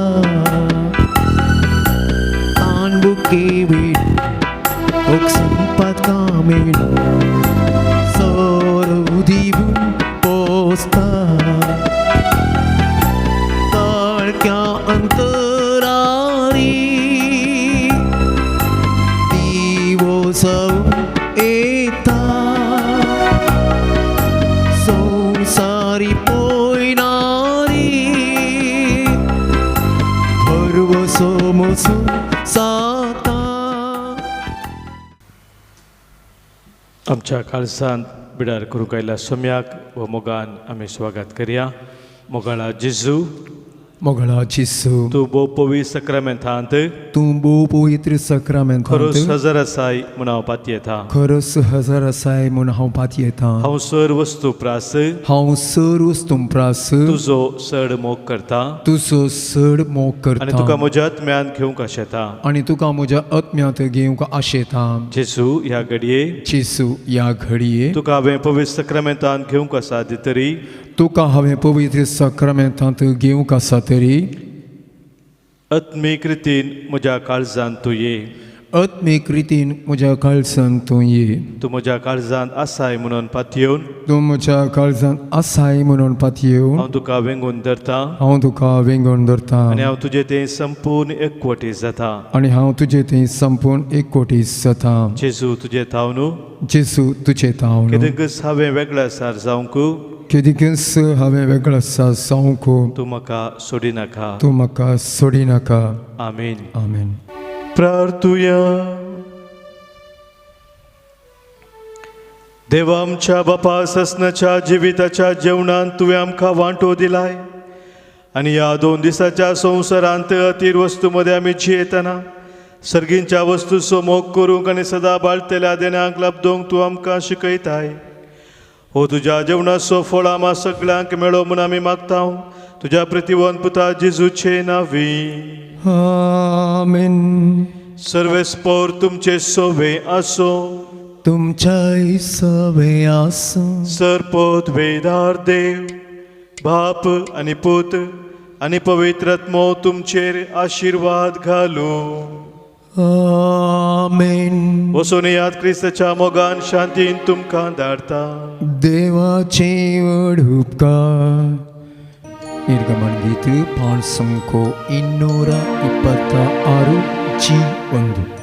S2: तान बुके वेळ संपात कामेळ सोरू दिवून पोसता तळक्या अंतरारी दिवो सवून येता संसारी पोयणारी पर्व सोमोसून साता.
S1: आमच्या काळजांत बिडार करूंक आयल्या सोम्याक व मोगान आमी स्वागत करया. मोगाळा जेजू,
S2: मोगळा जिसू
S1: तूं भोव पवित्र सक्रामेंतांत
S2: तूं भोव पवित्र सक्रामेंतांत
S1: खरोच हजर आसाय म्हूण हांव पात येता.
S2: खरोच हजर आसाय म्हूण हांव पात येता.
S1: हांव सर वस्तू प्रास
S2: हांव सर वस्तूं प्रास
S1: तुजो चड मोग करता
S2: तुजो चड मोग
S1: आनी तुका
S2: करता
S1: म्हज्या आत्म्यान घेवंक आशेता.
S2: आनी तुका म्हज्या आत्म्यांत घेवंक आशेता.
S1: जेजू, ह्या घडये
S2: जेजू, ह्या घडये
S1: तुका हांवें पवित्र सक्रामेंतांत घेवंक आसा तरी
S2: तुका हांवें पवित्र सक्रामेंतांत घेवंक आसा तरी
S1: आत्मीक रितीन म्हज्या काळजांत तूं ये.
S2: आत्मीक रितीन म्हज्या काळजांत तूं ये.
S1: तूं म्हज्या काळजांत आसाय म्हणून पात येवन
S2: तूं म्हज्या काळजांत आसाय म्हणून पात येवन
S1: हांव तुका वेंगून धरतां
S2: हांव तुका वेंगण धरतां
S1: आनी हांव तुजें तें संपूर्ण एकवटी जाता.
S2: आनी हांव तुजें तें संपूर्ण एकवटी जाता.
S1: जेजू, तुजें ताव न्हू
S2: जेजू, तुजें ताव न्हू.
S1: केदीकच हांवें वेगळो आसार जावंक
S2: केदीकच हांवें वेगळो आसा जावंक
S1: तूं म्हाका सोडिनाका.
S2: तूं म्हाका सोडिनाका.
S1: आमीन.
S2: आमेन.
S1: प्रार्थुया. देवा, आमच्या बापा ससनाच्या जिविताच्या जेवणांत तुवें आमकां वांटो दिलाय आनी ह्या 2 दिसाच्या संवसारांत अतीर वस्तू मदें आमी जियेतना सर्गींच्या वस्तूचो मोग करूंक आनी सदां बाळटल्या देण्याक लाभदोंक तूं आमकां शिकयताय. हो तुज्या जेवणाचो फळ आम्हा सगळ्यांक मेळो म्हूण आमी मागता तुज्या प्रतिवन पुता जेजूचे नांवी.
S2: आमेन.
S1: सर्वेस्पोर तुमचे सोवे आसो.
S2: तुमच्याय सवे आसो.
S1: सरपोत वेदार देव बाप आनी पूत आनी पवित्र आत्मो तुमचेर आशिर्वाद घालो.
S2: आमेन.
S1: वचून याद क्रिस्ताच्या मोगान शांतीन तुमकां धाडटा.
S2: देवाचे व्हड उपकार. निर्गमन गीत 5 इंनूरा 26 G1.